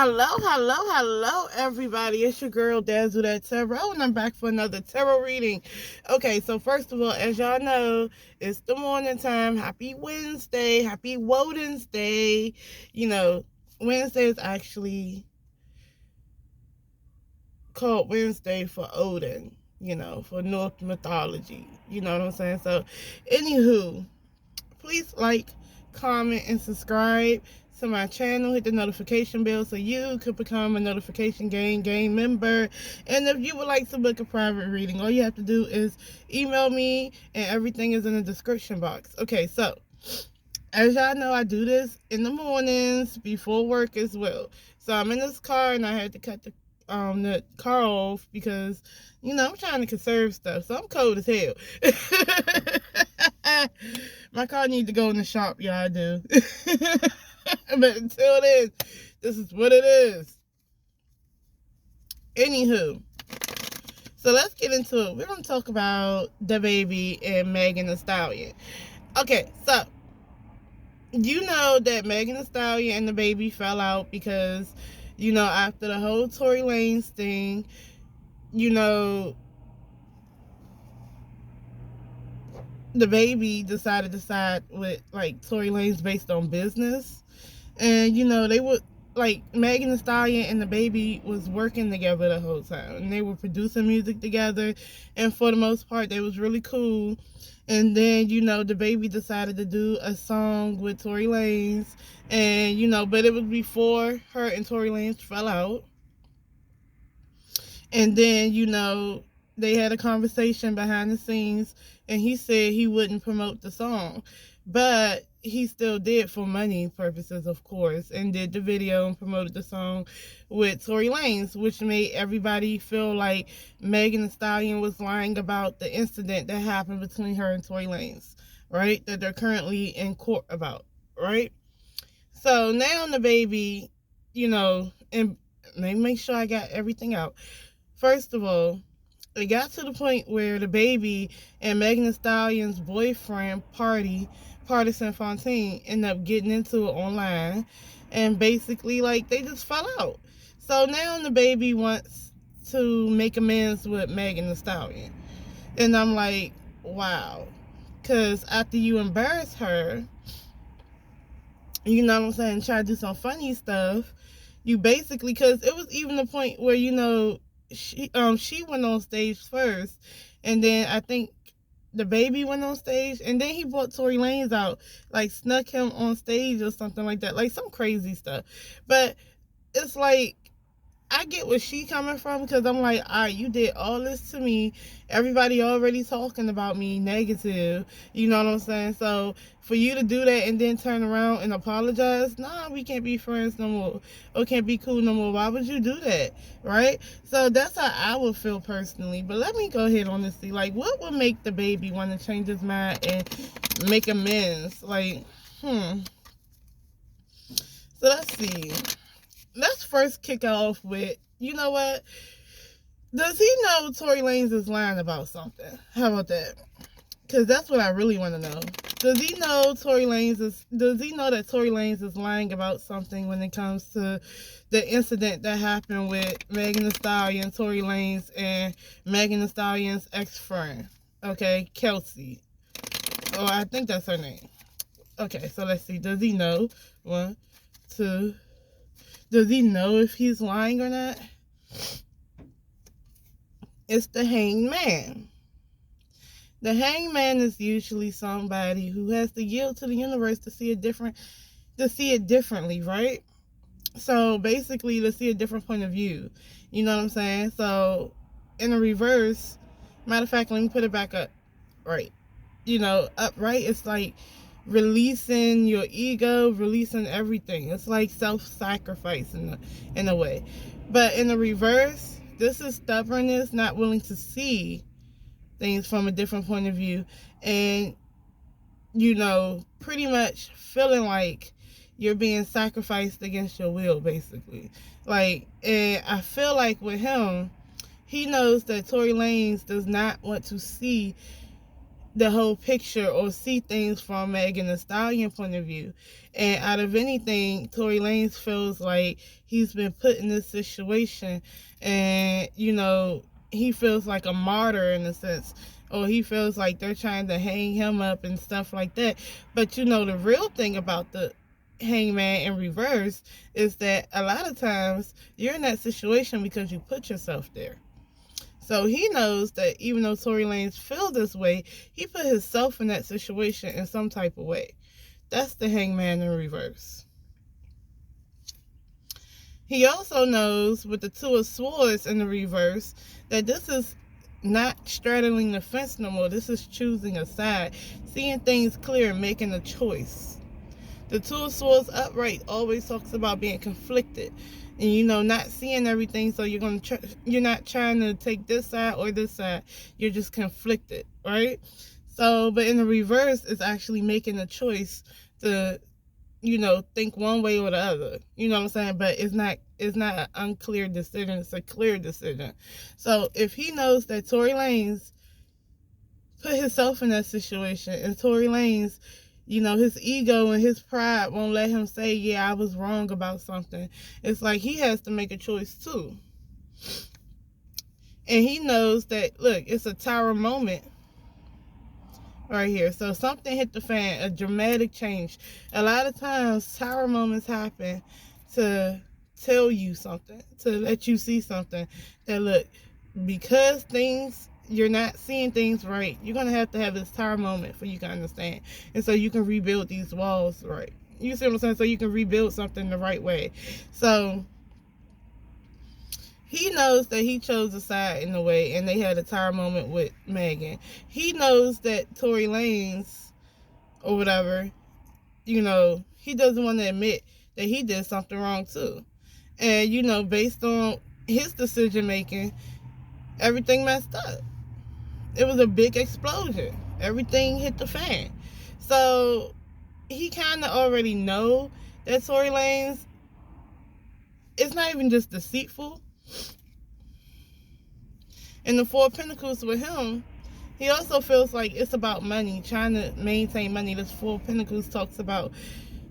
Hello, everybody. It's your girl, Dazzle that Tarot, and I'm back for another tarot reading. Okay, so first of all, as y'all know, it's the morning time. Happy Wednesday. Happy Wednesday. You know, Wednesday is actually called Wednesday for Odin, for Norse mythology. You know what I'm saying? So, anywho, please like, comment, and subscribe to my channel. Hit the notification bell so you could become a notification gang member. And if you would like to book a private reading, all you have to do is email me, and everything is in the description box. Okay, so as y'all know, I do this in the mornings before work as well. So I'm in this car and I had to cut the car off because I'm trying to conserve stuff. So I'm cold as hell. My car needs to go in the shop, y'all. I do. But until then, this is what it is. Anywho, so let's get into it. We're going to talk about the baby and Megan Thee Stallion. Okay, so you know that Megan Thee Stallion and the baby fell out because, after the whole Tory Lanez thing, the baby decided to side with Tory Lanez based on business. And they would Megan Thee Stallion and the baby was working together the whole time, and they were producing music together, and for the most part they was really cool. And then the baby decided to do a song with Tory Lanez, and but it was before her and Tory Lanez fell out. And then they had a conversation behind the scenes, and he said he wouldn't promote the song, but he still did for money purposes, of course, and did the video and promoted the song with Tory Lanez, which made everybody feel like Megan Thee Stallion was lying about the incident that happened between her and Tory Lanez, right? That they're currently in court about, right? So now the baby, and let me make sure I got everything out. First of all, it got to the point where the baby and Megan Thee Stallion's boyfriend, Partisan Fontaine, ended up getting into it online, and basically, they just fell out. So now the baby wants to make amends with Megan Thee Stallion. And I'm like, wow. Because after you embarrass her, you know what I'm saying, try to do some funny stuff, you basically, because it was even the point where, she went on stage first, and then I think the baby went on stage, and then he brought Tory Lanez out, snuck him on stage or something like that, some crazy stuff. But it's I get where she coming from, because I'm like, all right, you did all this to me. Everybody already talking about me negative. You know what I'm saying? So for you to do that and then turn around and apologize, nah, we can't be friends no more, or can't be cool no more. Why would you do that, right? So that's how I would feel personally. But let me go ahead on and see, what would make the baby want to change his mind and make amends? So let's see. Let's first kick off with, you know what? Does he know Tory Lanez is lying about something? How about that? Because that's what I really want to know. Does he know that Tory Lanez is lying about something when it comes to the incident that happened with Megan Thee Stallion, Tory Lanez, and Megan Thee Stallion's ex-friend? Okay, Kelsey. Oh, I think that's her name. Okay, so let's see. Does he know? 1, 2. Does he know if he's lying or not? It's the Hangman. The Hangman is usually somebody who has to yield to the universe to see it differently, right? So basically, to see a different point of view. You know what I'm saying? So in a reverse, matter of fact, let me put it back up. Right. Upright, it's releasing your ego, releasing everything. It's self-sacrifice in a way. But in the reverse, this is stubbornness, not willing to see things from a different point of view, and pretty much feeling like you're being sacrificed against your will, basically. And I feel like with him, he knows that Tory Lanez does not want to see the whole picture or see things from Megan Thee Stallion point of view. And out of anything, Tory Lanez feels like he's been put in this situation, and he feels like a martyr in a sense, or he feels like they're trying to hang him up and stuff like that. But the real thing about the Hangman in reverse is that a lot of times you're in that situation because you put yourself there. So he knows that even though Tory Lanez feels this way, he put himself in that situation in some type of way. That's the Hangman in reverse. He also knows with the Two of Swords in the reverse that this is not straddling the fence no more. This is choosing a side, seeing things clear, making a choice. The Two of Swords upright always talks about being conflicted and not seeing everything, so you're not trying to take this side or this side. You're just conflicted, right? So, but in the reverse, it's actually making a choice to think one way or the other. You know what I'm saying? But it's not an unclear decision, it's a clear decision. So if he knows that Tory Lanez put himself in that situation, and Tory Lanez, his ego and his pride won't let him say, yeah, I was wrong about something. It's like he has to make a choice too. And he knows that, look, it's a tower moment right here. So something hit the fan, a dramatic change. A lot of times tower moments happen to tell you something, to let you see something that, look, because you're not seeing things right, you're going to have this tower moment for you to understand. And so you can rebuild these walls right. You see what I'm saying? So you can rebuild something the right way. So he knows that he chose a side in a way, and they had a tower moment with Megan. He knows that Tory Lanez, or whatever, he doesn't want to admit that he did something wrong too. And, based on his decision making, everything messed up. It was a big explosion. Everything hit the fan. So he kind of already know that Tory Lanez is not even just deceitful. In the Four of Pentacles with him, he also feels like it's about money, trying to maintain money. This Four of Pentacles talks about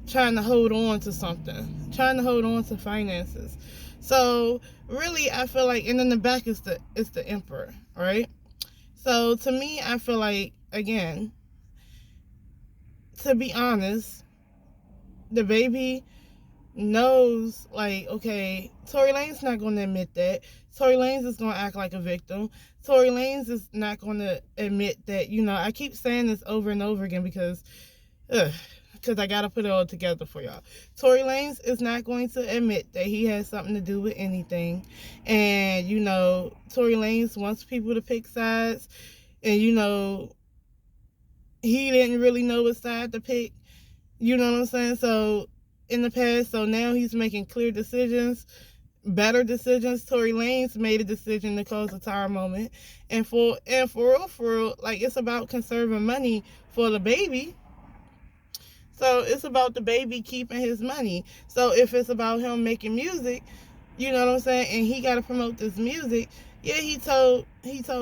trying to hold on to something, trying to hold on to finances. So really, I feel like, and in the back is the Emperor, right? So to me, I feel like, again, to be honest, the baby knows, like, okay, Tory Lanez not going to admit that. Tory Lanez is going to act like a victim. Tory Lanez is not going to admit that, I keep saying this over and over again because I got to put it all together for y'all. Tory Lanez is not going to admit that he has something to do with anything. And, Tory Lanez wants people to pick sides. And, he didn't really know what side to pick. You know what I'm saying? So, in the past, so now he's making clear decisions, better decisions. Tory Lanez made a decision to cause a tower moment. And for real, like, it's about conserving money for the baby. So it's about the baby keeping his money. So if it's about him making music, you know what I'm saying, and he got to promote this music, yeah, he told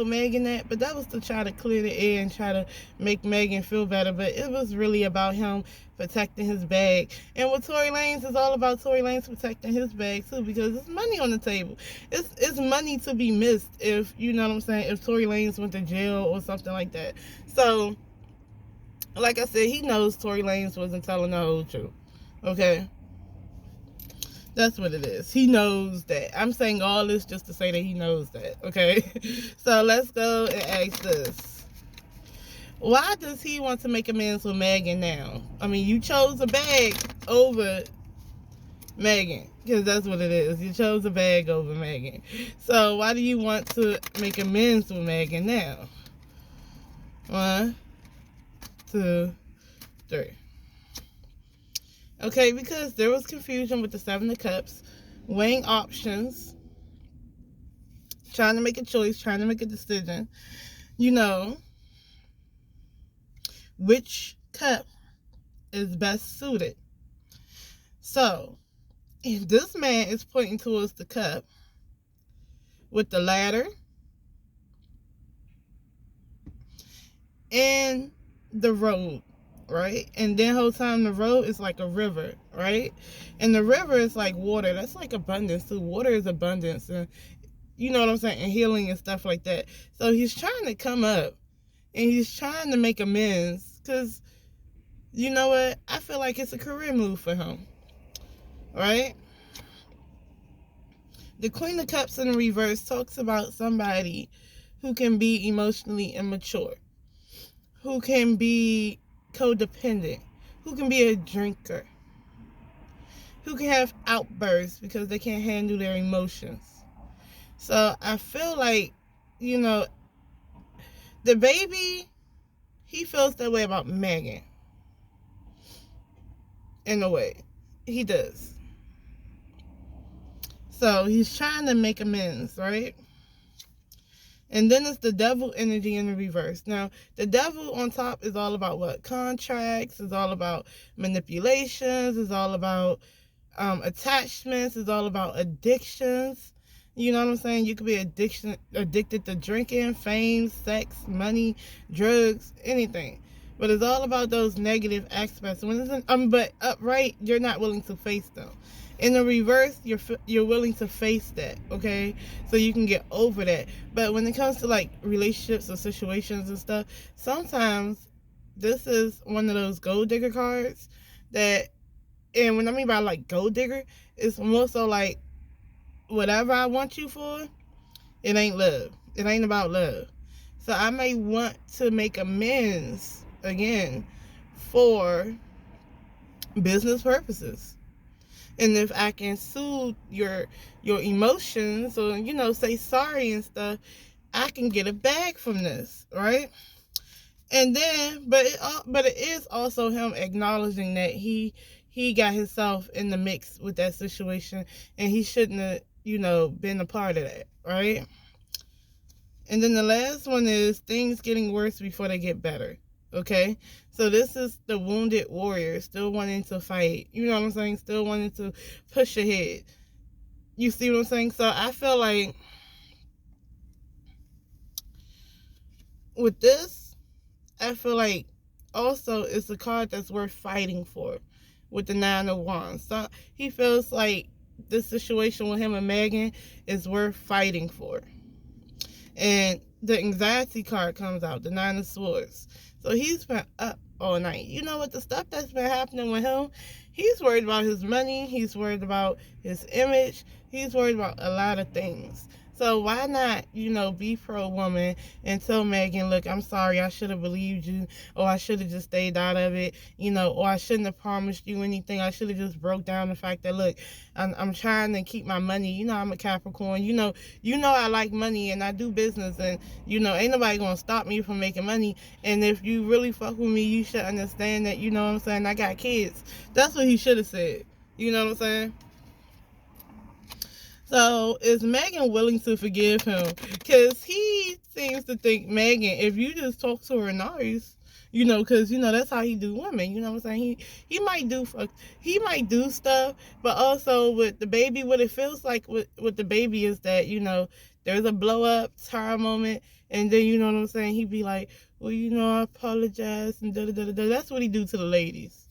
Megan that, but that was to try to clear the air and try to make Megan feel better. But it was really about him protecting his bag. And with Tory Lanez, it's all about Tory Lanez protecting his bag too, because it's money on the table. It's money to be missed if, you know what I'm saying, if Tory Lanez went to jail or something like that. So, like I said, he knows Tory Lanez wasn't telling the whole truth. Okay? That's what it is. He knows that. I'm saying all this just to say that he knows that. Okay? So let's go and ask this. Why does he want to make amends with Megan now? I mean, you chose a bag over Megan. Because that's what it is. You chose a bag over Megan. So why do you want to make amends with Megan now? 1, 2, 3. Okay, because there was confusion with the Seven of Cups, weighing options, trying to make a choice, trying to make a decision. Which cup is best suited. So, if this man is pointing towards the cup with the ladder, and the road, right? And then whole time the road is like a river, right? And the river is like water. That's like abundance too. Water is abundance, and you know what I'm saying, and healing and stuff like that. So he's trying to come up, and he's trying to make amends, because you know what? I feel like it's a career move for him, right? The Queen of Cups in the reverse talks about somebody who can be emotionally immature, who can be codependent, who can be a drinker, who can have outbursts because they can't handle their emotions. So I feel like, you know, the baby, he feels that way about Megan. In a way. He does. So he's trying to make amends, right? And then it's the devil energy in the reverse. Now, the devil on top is all about what? Contracts. It's all about manipulations. It's all about attachments. It's all about addictions. You know what I'm saying? You could be addicted to drinking, fame, sex, money, drugs, anything. But it's all about those negative aspects. When it's but upright, you're not willing to face them. In the reverse, you're willing to face that, okay? So you can get over that. But when it comes to like relationships or situations and stuff, sometimes this is one of those gold digger cards that, and when I mean by like gold digger, it's more so like whatever I want you for, it ain't love. It ain't about love. So I may want to make amends again for business purposes. And if I can soothe your emotions, or you know, say sorry and stuff, I can get a bag from this, right? And then, but it is also him acknowledging that he got himself in the mix with that situation, and he shouldn't have, you know, been a part of that, right? And then the last one is things getting worse before they get better. Okay, so this is the wounded warrior still wanting to fight. You know what I'm saying? Still wanting to push ahead. You see what I'm saying? So I feel like with this, I feel like also it's a card that's worth fighting for with the Nine of Wands. So he feels like this situation with him and Megan is worth fighting for. And the anxiety card comes out, the Nine of Swords. So he's been up all night. You know what? The stuff that's been happening with him, he's worried about his money. He's worried about his image. He's worried about a lot of things. So why not, you know, be pro-woman and tell Megan, look, I'm sorry, I should have believed you, or I should have just stayed out of it, you know, or I shouldn't have promised you anything. I should have just broke down the fact that, look, I'm trying to keep my money. You know, I'm a Capricorn. You know I like money and I do business, and, you know, ain't nobody going to stop me from making money. And if you really fuck with me, you should understand that, you know what I'm saying, I got kids. That's what he should have said. You know what I'm saying? So is Megan willing to forgive him? Because he seems to think, Megan, if you just talk to her nice, you know, because, you know, that's how he do women. You know what I'm saying? He might do stuff, but also with the baby, what it feels like with the baby is that, you know, there's a blow up, tire moment, and then, you know what I'm saying, he'd be like, well, you know, I apologize, and da-da-da-da-da. That's what he do to the ladies.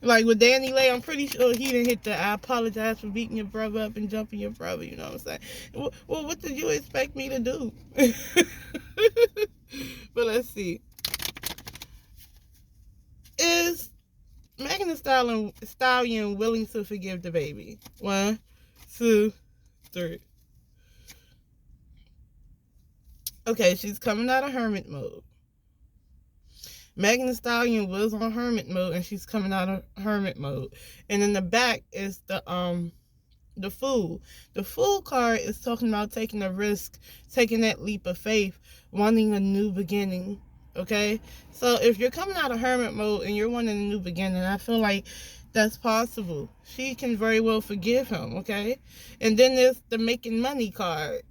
Like with Danny Lay, I'm pretty sure he didn't hit the I apologize for beating your brother up and jumping your brother, you know what I'm saying? Well, what did you expect me to do? But let's see. Is Megan Thee Stallion willing to forgive the baby? 1, 2, 3. Okay, she's coming out of hermit mode. Megan Thee Stallion was on hermit mode, and she's coming out of hermit mode. And in the back is the Fool. The Fool card is talking about taking a risk, taking that leap of faith, wanting a new beginning. Okay, so if you're coming out of hermit mode and you're wanting a new beginning, I feel like that's possible. She can very well forgive him. Okay, and then there's the making money card,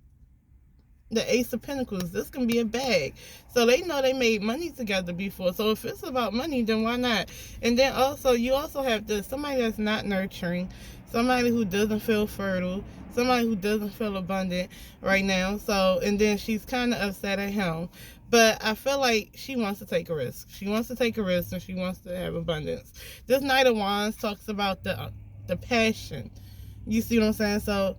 the Ace of Pentacles. This can be a bag. So they know they made money together before. So if it's about money, then why not? And then also, you also have somebody that's not nurturing, somebody who doesn't feel fertile, somebody who doesn't feel abundant right now. So, and then she's kind of upset at him. But I feel like she wants to take a risk. She wants to take a risk, and she wants to have abundance. This Knight of Wands talks about the passion. You see what I'm saying? So,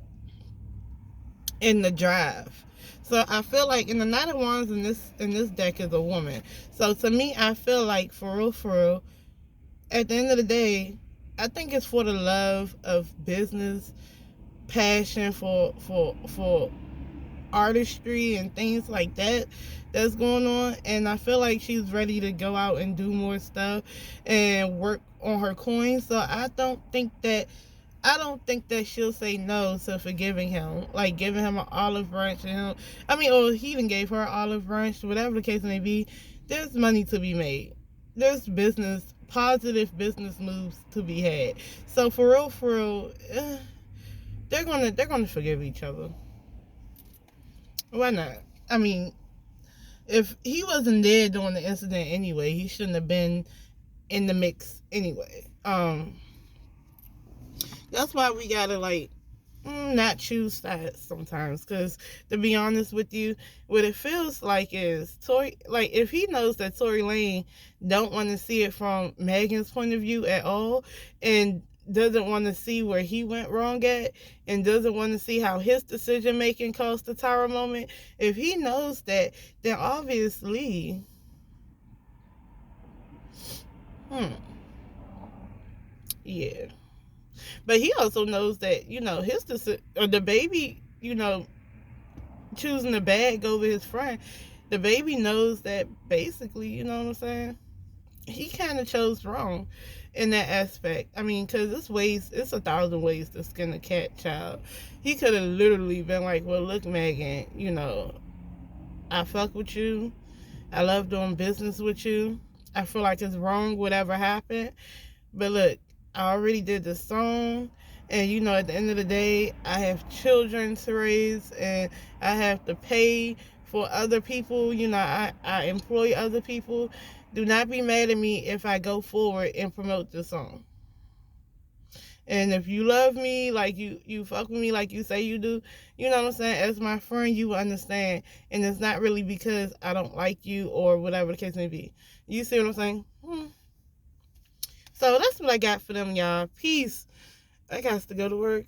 in the drive. So I feel like in the Knight of Wands in this deck is a woman. So to me, I feel like for real, at the end of the day, I think it's for the love of business, passion for artistry and things like that that's going on. And I feel like she's ready to go out and do more stuff and work on her coins. So I don't think that she'll say no to forgiving him, like giving him an olive branch. And or he even gave her an olive branch, whatever the case may be. There's money to be made. There's positive business moves to be had. So for real, they're gonna forgive each other. Why not? I mean, if he wasn't there during the incident anyway, he shouldn't have been in the mix anyway. That's why we gotta not choose sides sometimes. Because to be honest with you, what it feels like is Tory. Like if he knows that Tory Lane don't want to see it from Megan's point of view at all, and doesn't want to see where he went wrong at, and doesn't want to see how his decision making caused the Tower moment. If he knows that, then obviously, yeah. But he also knows that, his or the baby, choosing the bag over his friend. The baby knows that basically, you know what I'm saying? He kind of chose wrong in that aspect. I mean, because it's 1,000 ways to skin a cat, child. He could have literally been like, well, look, Megan, I fuck with you. I love doing business with you. I feel like it's wrong, whatever happened. But look, I already did the song. And, at the end of the day, I have children to raise. And I have to pay for other people. I employ other people. Do not be mad at me if I go forward and promote the song. And if you love me, like you fuck with me like you say you do, you know what I'm saying? As my friend, you will understand. And it's not really because I don't like you or whatever the case may be. You see what I'm saying? So that's what I got for them, y'all. Peace. I got to go to work.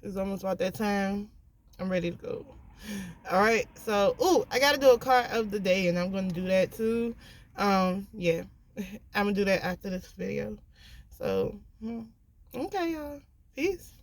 It's almost about that time. I'm ready to go. All right. So, I got to do a card of the day, and I'm going to do that too. Yeah. I'm going to do that after this video. So, okay, y'all. Peace.